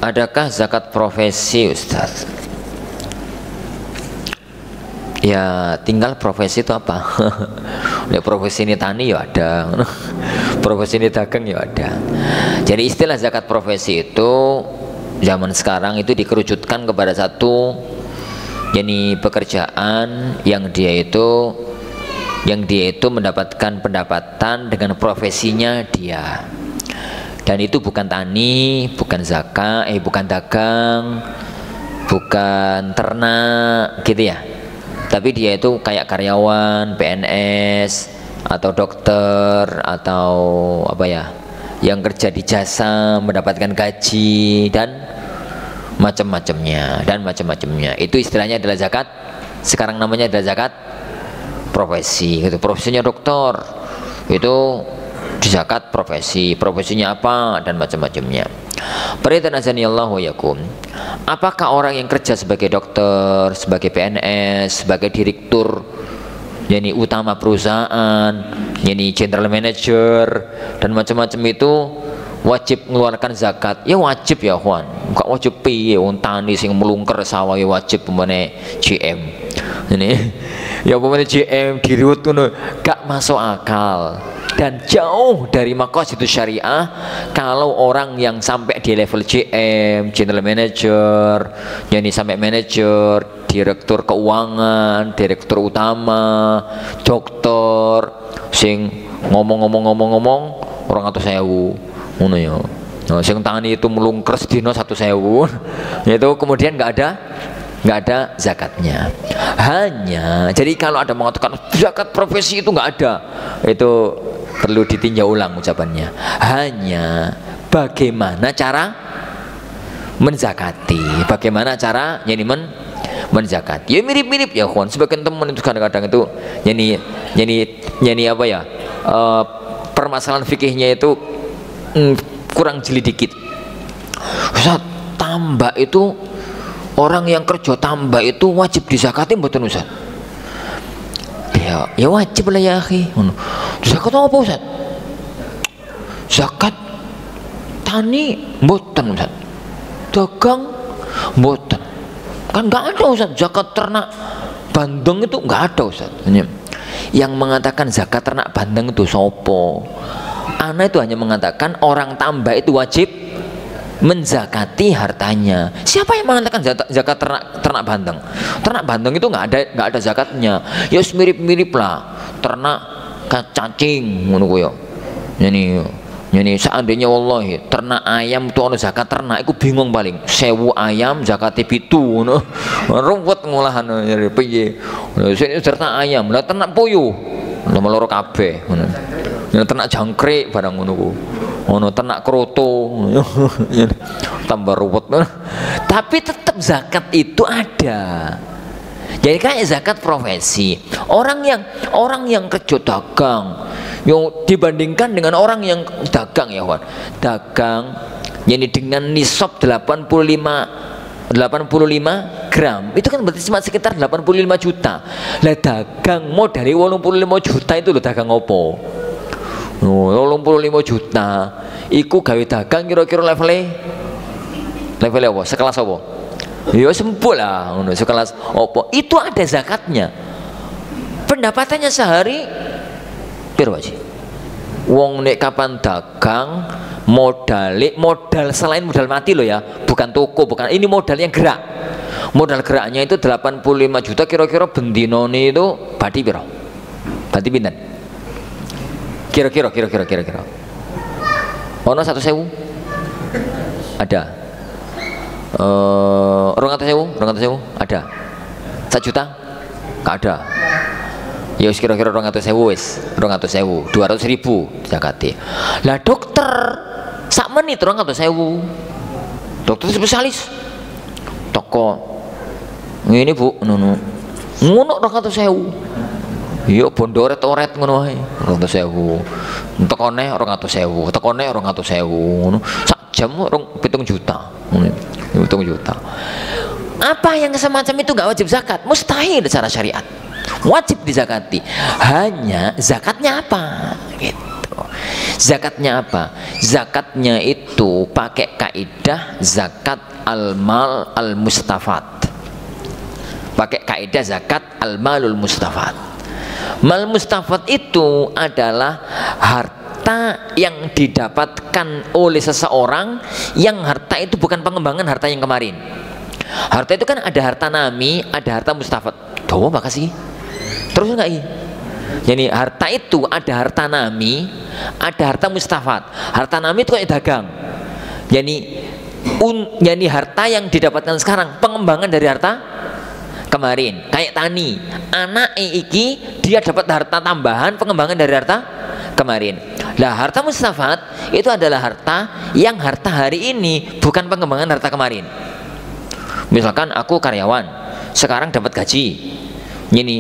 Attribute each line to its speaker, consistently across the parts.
Speaker 1: adakah zakat profesi, Ustaz? Ya tinggal profesi itu apa. Ya, profesi ini tani ya ada, profesi ini dagang ya ada. Jadi istilah zakat profesi itu zaman sekarang itu dikerucutkan kepada satu, jadi pekerjaan yang dia itu mendapatkan pendapatan dengan profesinya dia. Dan itu bukan tani, bukan zakat, bukan dagang, bukan ternak gitu ya. Tapi dia itu kayak karyawan, PNS atau dokter atau apa ya, yang kerja di jasa mendapatkan gaji dan macam-macamnya Itu istilahnya adalah zakat. Sekarang namanya adalah zakat profesi gitu. Profesinya dokter itu di zakat profesinya apa dan macam-macamnya. Peritanazanillahu yakum. Apakah orang yang kerja sebagai dokter, sebagai PNS, sebagai direktur, yani utama perusahaan, yani general manager dan macam-macam itu wajib mengeluarkan zakat? Ya wajib ya kawan. Bukan wajib piye wong tani sing melungker sawah ya wajib pemene GM. Ini ya pemene GM diriwut ngono gak masuk akal. Dan jauh dari maqasidus syariah kalau orang yang sampai di level GM, general manager, yani sampai manager, direktur keuangan, direktur utama, dokter, sing ngomong 200.000 ngono ya. Nah, sing tani itu melungker sedina 1.000 itu kemudian nggak ada zakatnya. Hanya jadi kalau ada mengatakan zakat profesi itu nggak ada, itu perlu ditinjau ulang ucapannya. Hanya bagaimana cara menzakati, bagaimana cara yani menzakati. Ya mirip-mirip ya kawan. Sebagian teman itu kadang-kadang itu yani apa ya, permasalahan fikihnya itu kurang jeli dikit. Ustaz, tambak itu orang yang kerja tambak itu wajib dizakati mboten Ustaz? Ya wajib lah ya akhi. Zakat apa Ustaz? Zakat tani mboten Ustaz. Dagang mboten. Kan enggak ada Ustaz. Zakat ternak bandeng itu enggak ada Ustaz. Yang mengatakan zakat ternak bandeng itu sopo? Ana itu hanya mengatakan orang tambak itu wajib menzakati hartanya. Siapa yang mengatakan zakat ternak bandeng? Ternak bandeng itu nggak ada zakatnya. Ya mirip-mirip lah ternak cacing ngono kuwi ya. Yani seandainya wallahi ternak ayam itu ono zakat ternak, aku bingung paling 1000 ayam zakate 7 ngono. Ruwet ngolahan nyari piye. Sing ternak ayam, lah ternak puyuh nomor loro kabeh ngono. Ya ternak jangkrik barang ngono ku. Ono ternak kroto tambah ruwet. Tapi tetap zakat itu ada. Jadi kayak zakat profesi. Orang yang kerja dagang yang dibandingkan dengan orang yang dagang ya kawan. Dagang yani dengan nisab 85 gram itu kan berarti cuma sekitar 85 juta. Lah dagang modal 85 juta itu loh, dagang opo? 85 juta iku gawe dagang kira-kira levelnya apa? Sekelas apa? Ya sempul lah sekelas apa? Itu ada zakatnya. Pendapatannya sehari piro sih? Wong nek kapan dagang modal selain modal mati loh ya, bukan toko, bukan ini modal yang gerak. Modal geraknya itu 85 juta kira-kira bendinone itu badi piro? Badi pinten? Kira-kira ono 1.000 ada 200.000 ada 1 juta gak ada ya kira-kira 200.000 wis 200.000 200.000 zakati. Lah dokter sak menit 200.000 dokter spesialis toko ini bu ngono 200.000 iya bondoret-oret ngono wae 200.000 tekone 200.000 tekone 200.000 ngono sak jam 7 juta ngono 7 juta. Apa yang semacam itu gak wajib zakat? Mustahil secara syariat, wajib dizakati. Hanya zakatnya apa gitu. Zakatnya apa? Zakatnya itu pakai kaidah zakat al-mal al-mustafad. Pakai kaidah zakat al-malul mustafad. Mal mustafad itu adalah harta yang didapatkan oleh seseorang yang harta itu bukan pengembangan harta yang kemarin. Harta itu kan ada harta nami, ada harta mustafad. Doa makasih. Terus enggak ini? Jadi harta itu ada harta nami, ada harta mustafad. Harta nami itu kayak dagang. Jadi harta yang didapatkan sekarang pengembangan dari harta kemarin. Kayak tani, anak iki dia dapat harta tambahan pengembangan dari harta kemarin. Nah, harta mustafad itu adalah harta yang harta hari ini bukan pengembangan harta kemarin. Misalkan aku karyawan, sekarang dapat gaji. Ini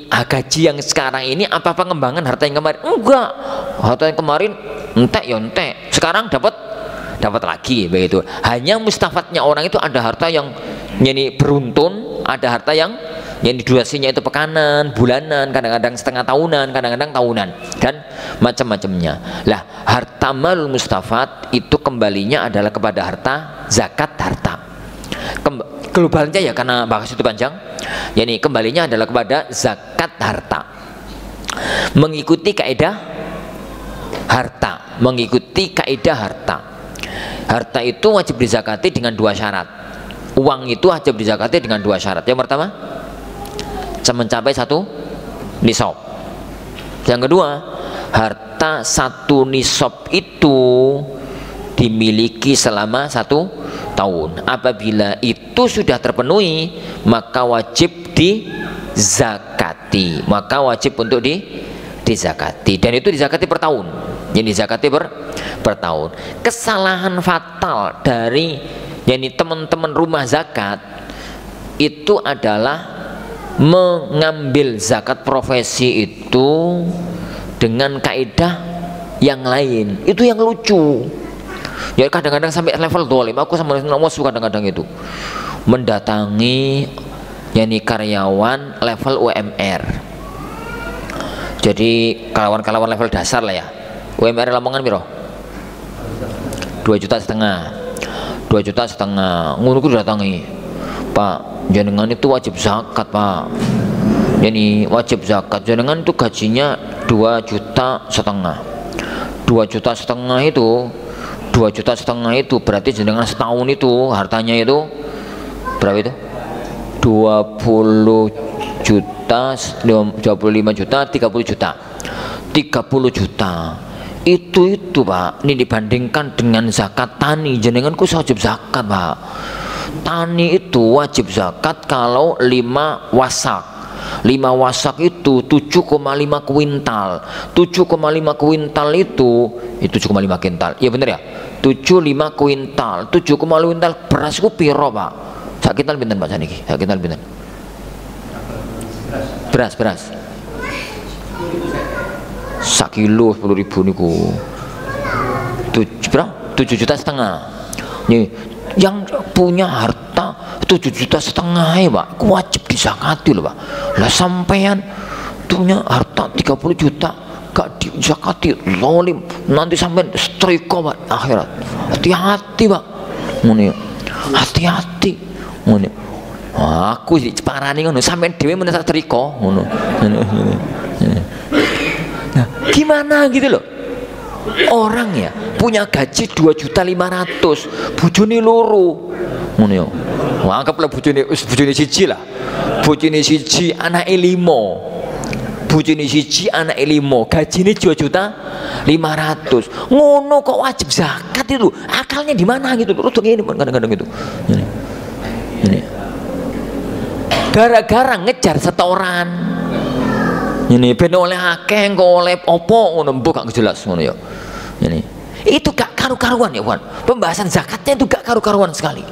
Speaker 1: gaji yang sekarang ini apa pengembangan harta yang kemarin? Enggak, harta yang kemarin entek ya entek, sekarang dapat lagi begitu. Hanya mustafadnya orang itu ada harta yang ini beruntun, ada harta yang durasinya itu pekanan, bulanan, kadang-kadang setengah tahunan, kadang-kadang tahunan, dan macam-macamnya. Lah, harta mal mustafad itu kembalinya adalah kepada harta zakat harta. Globalnya ya karena bahas itu panjang. Yani kembalinya adalah kepada zakat harta. Mengikuti kaidah harta, mengikuti kaidah harta. Harta itu wajib dizakati dengan dua syarat. Uang itu wajib dizakati dengan dua syarat. Yang pertama, mencapai 1 nisab. Yang kedua, harta 1 nisab itu dimiliki selama 1 tahun. Apabila itu sudah terpenuhi, maka wajib dizakati. Maka wajib untuk dizakati. Dan itu dizakati per tahun. Yang dizakati per tahun. Kesalahan fatal dari teman-teman rumah zakat itu adalah mengambil zakat profesi itu dengan kaidah yang lain. Itu yang lucu. Ya kadang-kadang sampai level dolim. Aku sama suka kadang-kadang itu mendatangi karyawan level UMR. Jadi karyawan level dasar lah ya. UMR Lamongan piro? 2,5 juta. 2,5 juta. Ngono ku datangi. Pak, jenengan itu wajib zakat, Pak. Jadi wajib zakat. Jenengan itu gajinya 2,5 juta. 2,5 juta itu 2,5 juta itu berarti jenengan setahun itu hartanya itu berapa itu? 20 juta, 25 juta, 30 juta. 30 juta. Itu Pak, ini dibandingkan dengan zakat tani, jenenganku wajib zakat, Pak. Tani itu wajib zakat kalau 5 wasak. 5 wasak itu 7,5 kuintal. 7,5 kuintal itu 7,5 kuintal. Iya bener ya? 7,5 kuintal. 7,5 kuintal beras ku piro, Pak? Sak kintal pinten Pak saniki? Sak kintal pinten? Beras. Sak kilo 10.000 niku. 7,5 juta. Nih, yang punya harta 7,5 juta ya Pak, wajib disakati loh Pak. Lah sampean punya harta 30 juta gak disakati, zalim, nanti sampean setrika Pak akhirat. Hati-hati Pak, ngono. Hati-hati ngono. Aku parani ngono, sampean dhewe men setrika ngono. Nah, gimana gitu loh. Orang ya punya gaji 2.500.000, bojone loro. Ngono ya. Wah, anggaplah bojone siji lah. Bojone siji, anake 5. Bojone siji, anake 5. Gajine 2.500.000. Ngono kok wajib zakat itu. Akalnya di mana gitu? Rodok ngene kadang-kadang gitu. Ini. Gara-gara ngejar setoran. Ini ben oleh akeh engko oleh opo ngono mbok gak jelas ngono ya. Ini itu gak karu-karuan ya, Wan. Pembahasan zakatnya itu gak karu-karuan sekali.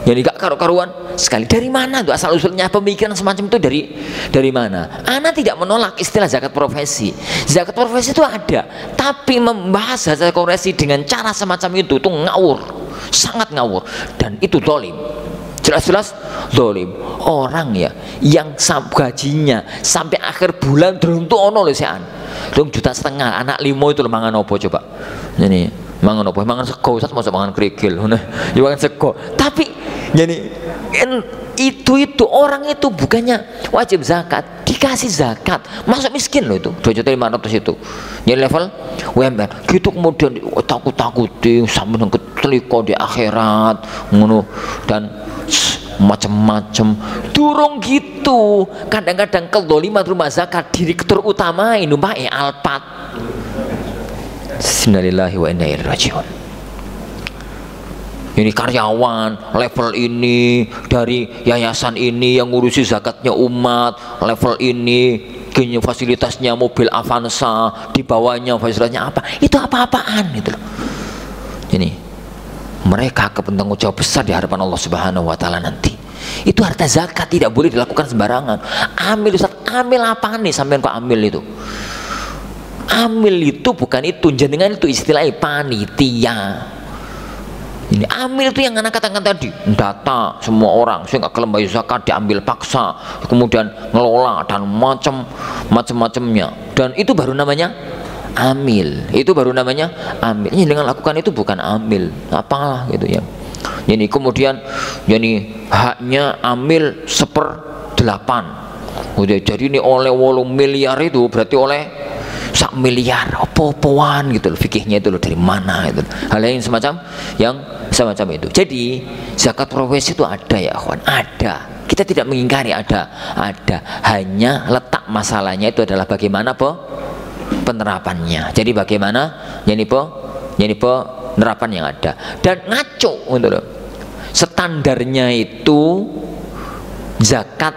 Speaker 1: Jadi gak karu-karuan sekali. Dari mana tuh asal usulnya pemikiran semacam itu dari mana? Ana tidak menolak istilah zakat profesi. Zakat profesi itu ada, tapi membahas zakat profesi dengan cara semacam itu tuh ngawur, sangat ngawur, dan itu zalim. Jelas-jelas zalim. Orang ya yang gajinya sampai akhir bulan teruntuk ono lho sean. 2,5 juta anak 5 itu mangan apa coba? Ini mangan apa? Mangan sego, Ustaz masa mangan kerikil. Ya mangan sego. Tapi jadi itu orang itu bukannya wajib zakat, dikasih zakat, masuk miskin loh itu 2,5 juta itu. Jadi level UMR. Gitu kemudian takut-takuti sampai nang teliko di akhirat ngono dan macam-macam. Durung gitu. Kadang-kadang kedoliman rumah zakat diri terutamain numpai alpat. Innalillahi wa inna ilaihi rajiun. Ini karyawan level ini dari yayasan ini yang ngurusi zakatnya umat, level ini gini fasilitasnya mobil Avanza, di bawahnya fasilitasnya apa, itu apa-apaan gitu loh. Ini mereka bertanggung jawab besar di hadapan Allah Subhanahu wa taala nanti. Itu harta zakat tidak boleh dilakukan sembarangan. Amil Ustaz, amil apa nih sampean kok amil itu? Amil itu bukan itu, jenengan itu istilahnya panitia. Ini amil itu yang anak katakan tadi, data semua orang, saya nggak kelem bayar zakat diambil paksa, kemudian ngelola dan macam-macamnya, dan itu baru namanya amil. Itu baru namanya amil. Ini dengan lakukan itu bukan amil, apalah gitu ya. Ini kemudian, jadi haknya amil 1/8. Jadi ini oleh 8 miliar itu berarti oleh 1 miliar apa-apaan gitu loh, fikihnya itu loh dari mana itu. Hal yang semacam itu. Jadi zakat profesi itu ada ya kawan, ada. Kita tidak mengingkari ada. Hanya letak masalahnya itu adalah bagaimana penerapannya. Jadi bagaimana penerapan yang ada dan ngaco gitu loh. Standarnya itu zakat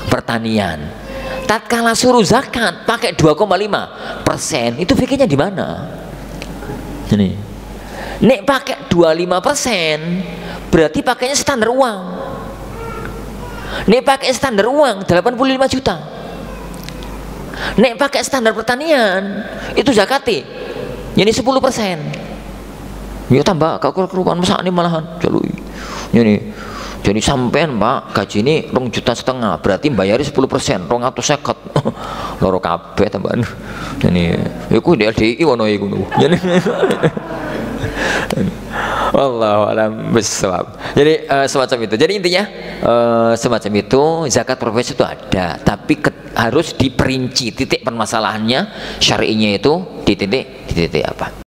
Speaker 1: pertanian. Tatkala suruh zakat pakai 2,5%, itu fikirnya di mana? Ini. Nek pakai 25%, berarti pakainya standar uang. Nek pakai standar uang 85 juta. Nek pakai standar pertanian, itu zakati. Jadi 10%. Ya tambah kau kerupan masak ini malahan. Jadi sampean Pak gaji ini 2,5 juta, berarti bayari 10%, 250. Loro kabeh tambahan. Jadi iku DLDI wono iku. Wallahu a'lam bishawab. Jadi semacam itu. Jadi intinya semacam itu, zakat profesi itu ada, tapi harus diperinci titik permasalahannya syar'inya itu di titik apa.